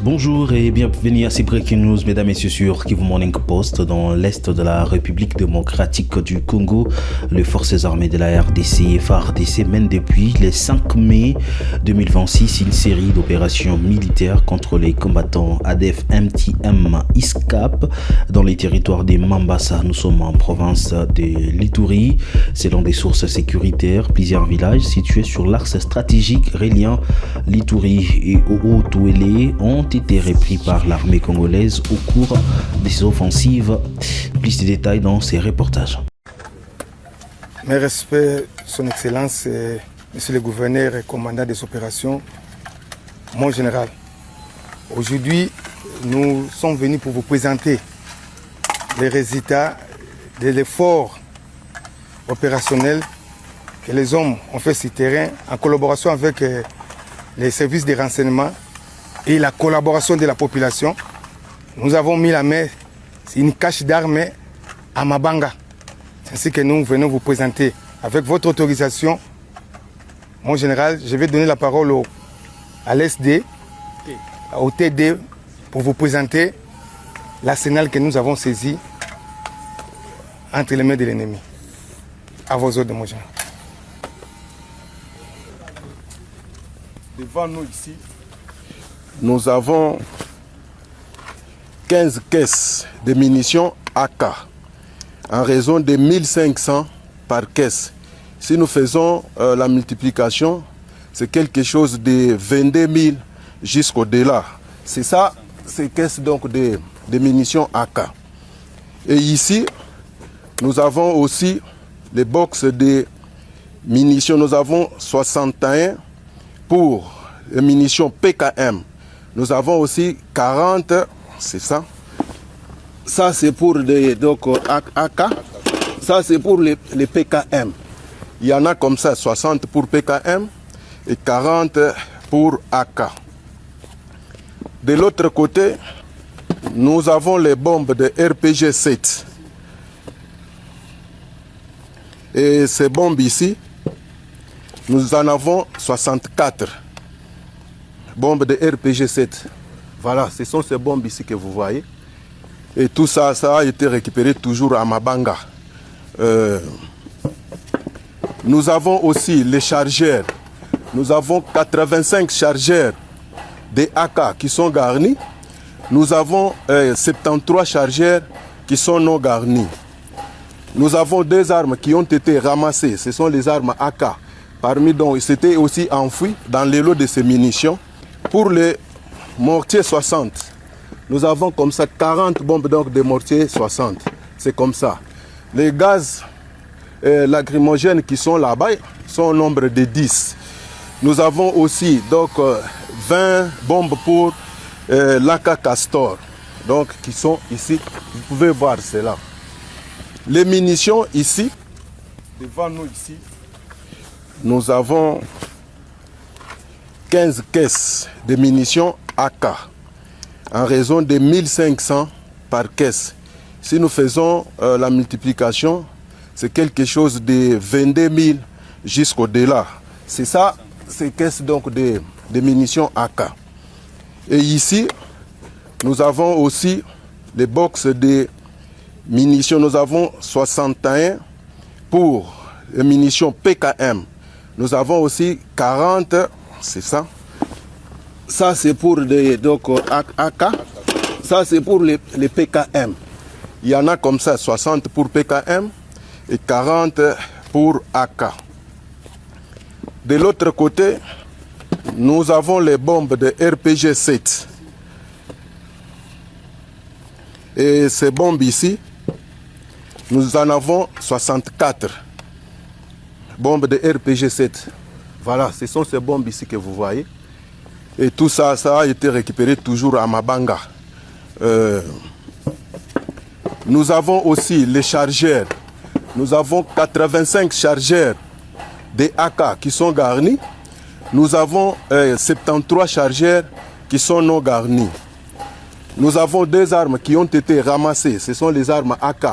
Bonjour et bienvenue à ces Breaking News, mesdames et messieurs, sur Kivu Morning Post. Dans l'est de la République démocratique du Congo, les forces armées de la RDC et FARDC mènent depuis le 5 mai 2026 une série d'opérations militaires contre les combattants ADF MTM ISCAP dans les territoires des Mambasa. Nous sommes en province de l'Ituri. Selon des sources sécuritaires, plusieurs villages situés sur l'axe stratégique reliant l'Ituri et Haut-Ouélé ont été repris par l'armée congolaise au cours de ces offensives. Plus de détails dans ces reportages. Mes respects, Son Excellence, Monsieur le Gouverneur et commandant des opérations, mon général. Aujourd'hui, nous sommes venus pour vous présenter les résultats de l'effort opérationnel que les hommes ont fait sur le terrain en collaboration avec les services de renseignement et la collaboration de la population. Nous avons mis la main sur une cache d'armes à Mabanga. C'est ainsi que nous venons vous présenter. Avec votre autorisation, mon général, je vais donner la parole à l'SD, au TD, pour vous présenter l'arsenal que nous avons saisi entre les mains de l'ennemi. À vos ordres, mon général. Devant nous ici, nous avons 15 caisses de munitions AK en raison de 1500 par caisse. Si nous faisons la multiplication, c'est quelque chose de 22 000 jusqu'au-delà. C'est ça, ces caisses donc de munitions AK. Et ici, nous avons aussi les box de munitions. Nous avons 61 pour les munitions PKM. Nous avons aussi 40, c'est ça. Ça c'est pour les donc, AK. Ça c'est pour les PKM. Il y en a comme ça 60 pour PKM et 40 pour AK. De l'autre côté, nous avons les bombes de RPG-7. Et ces bombes ici, nous en avons 64. Bombes de RPG-7. Voilà, ce sont ces bombes ici que vous voyez. Et tout ça, ça a été récupéré toujours à Mabanga. Nous avons aussi les chargeurs. Nous avons 85 chargeurs des AK qui sont garnis. Nous avons 73 chargeurs qui sont non garnis. Nous avons deux armes qui ont été ramassées. Ce sont les armes AK. Parmi donc, c'était aussi enfoui dans les lots de ces munitions. Pour les mortiers 60, nous avons comme ça 40 bombes donc de mortiers 60. C'est comme ça. Les gaz lacrymogènes qui sont là-bas sont au nombre de 10. Nous avons aussi donc 20 bombes pour l'AK Castor, donc qui sont ici. Vous pouvez voir cela. Les munitions ici, devant nous ici, nous avons 15 caisses de munitions AK en raison de 1500 par caisse. Si nous faisons la multiplication, c'est quelque chose de 22 000 jusqu'au-delà. C'est ça, ces caisses donc de munitions AK. Et ici, nous avons aussi les box de munitions. Nous avons 61 pour les munitions PKM. Nous avons aussi 40, c'est ça. Ça c'est pour les donc, AK. Ça c'est pour les PKM. Il y en a comme ça 60 pour PKM et 40 pour AK. De l'autre côté, nous avons les bombes de RPG-7. Et ces bombes ici, nous en avons 64. Bombes de RPG-7. Voilà, ce sont ces bombes ici que vous voyez. Et tout ça, ça a été récupéré toujours à Mabanga. Nous avons aussi les chargeurs. Nous avons 85 chargeurs des AK qui sont garnis. Nous avons 73 chargeurs qui sont non garnis. Nous avons deux armes qui ont été ramassées. Ce sont les armes AK.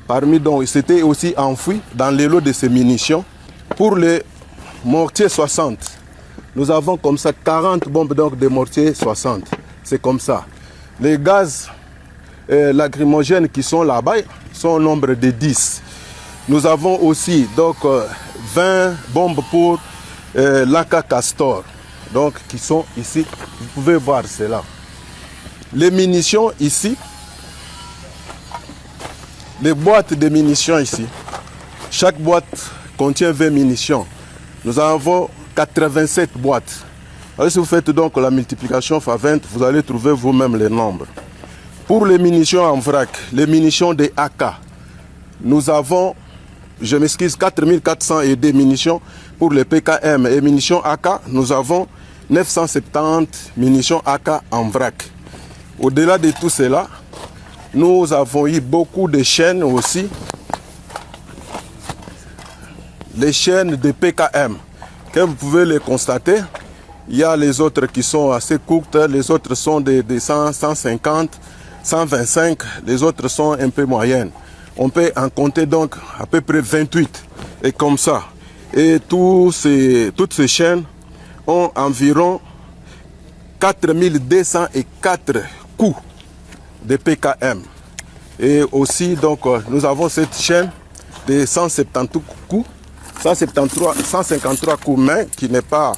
Parmi donc, c'était aussi enfoui dans les lots de ces munitions. Pour les mortiers 60, nous avons comme ça 40 bombes donc de mortiers 60. c'est comme ça. Les gaz lacrymogènes qui sont là-bas sont au nombre de 10. Nous avons aussi donc 20 bombes pour l'AK Castor, donc qui sont ici. Vous pouvez voir cela. Les munitions ici, les boîtes de munitions ici. Chaque boîte contient 20 munitions. Nous avons 87 boîtes. Alors, si vous faites donc la multiplication par 20, vous allez trouver vous-même les nombres. Pour les munitions en vrac, les munitions des AK, nous avons, je m'excuse, 4402 munitions pour les PKM et munitions AK, nous avons 970 munitions AK en vrac. Au-delà de tout cela, nous avons eu beaucoup de chaînes aussi. Les chaînes de PKM, comme vous pouvez les constater, il y a les autres qui sont assez courtes, les autres sont de 100, 150, 125, les autres sont un peu moyennes. On peut en compter donc à peu près 28, et comme ça. Et toutes ces chaînes ont environ 4204 coups de PKM. Et aussi, donc, nous avons cette chaîne de 172 coups, 153 coups main qui n'est pas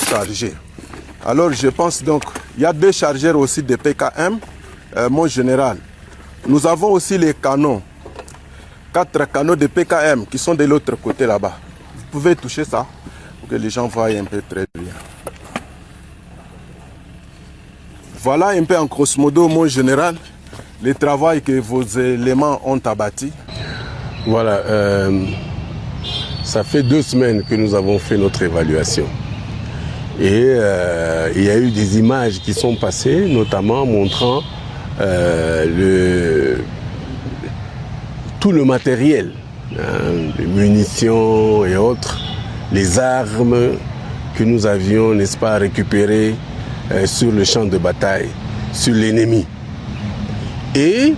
chargé. Alors, je pense donc, il y a 2 chargeurs aussi de PKM, mon général. Nous avons aussi les canons, 4 canons de PKM qui sont de l'autre côté là-bas. Vous pouvez toucher ça pour que les gens voient un peu très bien. Voilà un peu en grosso modo, mon général, le travail que vos éléments ont abattu. Voilà, ça fait 2 semaines que nous avons fait notre évaluation. Et il y a eu des images qui sont passées, notamment montrant tout le matériel, les munitions et autres, les armes que nous avions, n'est-ce pas, récupérées sur le champ de bataille, sur l'ennemi. Et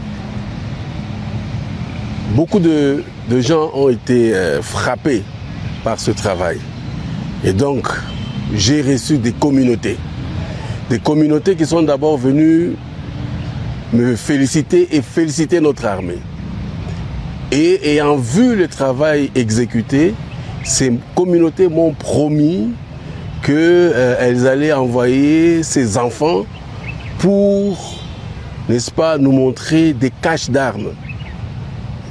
beaucoup de gens ont été frappés par ce travail. Et donc, j'ai reçu des communautés qui sont d'abord venues me féliciter et féliciter notre armée. Et ayant vu le travail exécuté, ces communautés m'ont promis qu'elles allaient envoyer ces enfants pour, n'est-ce pas, nous montrer des caches d'armes.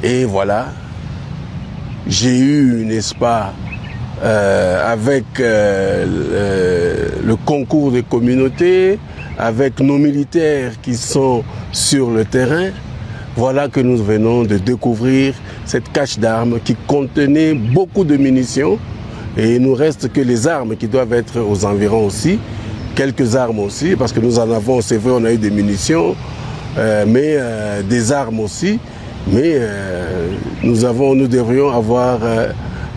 Et voilà, j'ai eu, n'est-ce pas, avec le concours des communautés, avec nos militaires qui sont sur le terrain, voilà que nous venons de découvrir cette cache d'armes qui contenait beaucoup de munitions. Et il nous reste que les armes qui doivent être aux environs aussi, quelques armes aussi, parce que nous en avons, c'est vrai, on a eu des munitions, mais des armes aussi. Mais nous devrions avoir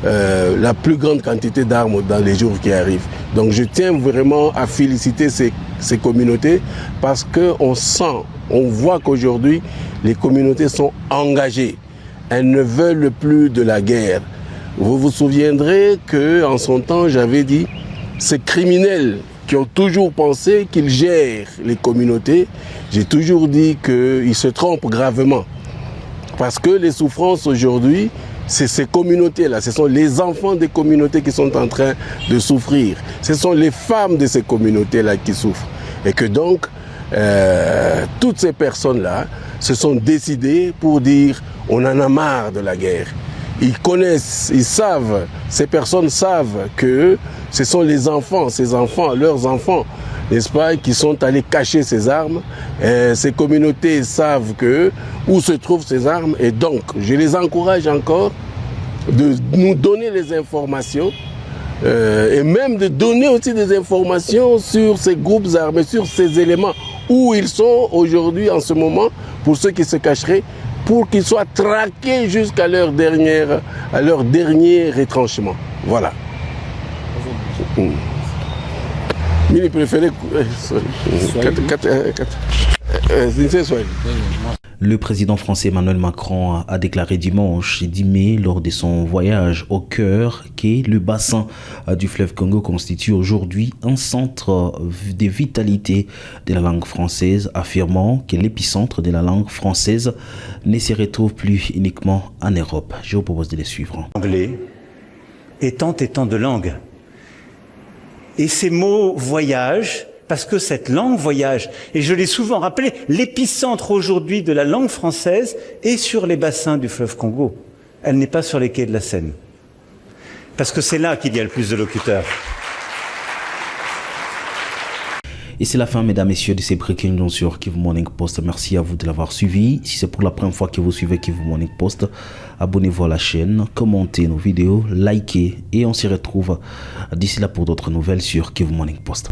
la plus grande quantité d'armes dans les jours qui arrivent. Donc je tiens vraiment à féliciter ces communautés parce qu'on sent, on voit qu'aujourd'hui les communautés sont engagées. Elles ne veulent plus de la guerre. Vous vous souviendrez qu'en son temps, j'avais dit, ces criminels qui ont toujours pensé qu'ils gèrent les communautés, j'ai toujours dit qu'ils se trompent gravement. Parce que les souffrances aujourd'hui, c'est ces communautés-là, ce sont les enfants des communautés qui sont en train de souffrir. Ce sont les femmes de ces communautés-là qui souffrent. Et que donc, toutes ces personnes-là se sont décidées pour dire on en a marre de la guerre. Ils connaissent, ils savent, ces personnes savent que ce sont les enfants, ces enfants, leurs enfants, n'est-ce pas, qui sont allés cacher ces armes. Ces communautés savent où se trouvent ces armes. Et donc, je les encourage encore de nous donner les informations et même de donner aussi des informations sur ces groupes armés, sur ces éléments, où ils sont aujourd'hui en ce moment, pour ceux qui se cacheraient, pour qu'ils soient traqués jusqu'à leur dernier retranchement. Voilà. Il préférait... Le président français Emmanuel Macron a déclaré dimanche 10 mai lors de son voyage au cœur que le bassin du fleuve Congo constitue aujourd'hui un centre de vitalité de la langue française, affirmant que l'épicentre de la langue française ne se retrouve plus uniquement en Europe. Je vous propose de les suivre. Anglais et tant de langues. Et ces mots voyage, parce que cette langue voyage, et je l'ai souvent rappelé, l'épicentre aujourd'hui de la langue française est sur les bassins du fleuve Congo. Elle n'est pas sur les quais de la Seine. Parce que c'est là qu'il y a le plus de locuteurs. Et c'est la fin, mesdames, messieurs, de ces breaking news sur Kivu Morning Post. Merci à vous de l'avoir suivi. Si c'est pour la première fois que vous suivez Kivu Morning Post, abonnez-vous à la chaîne, commentez nos vidéos, likez et on se retrouve d'ici là pour d'autres nouvelles sur Kivu Morning Post.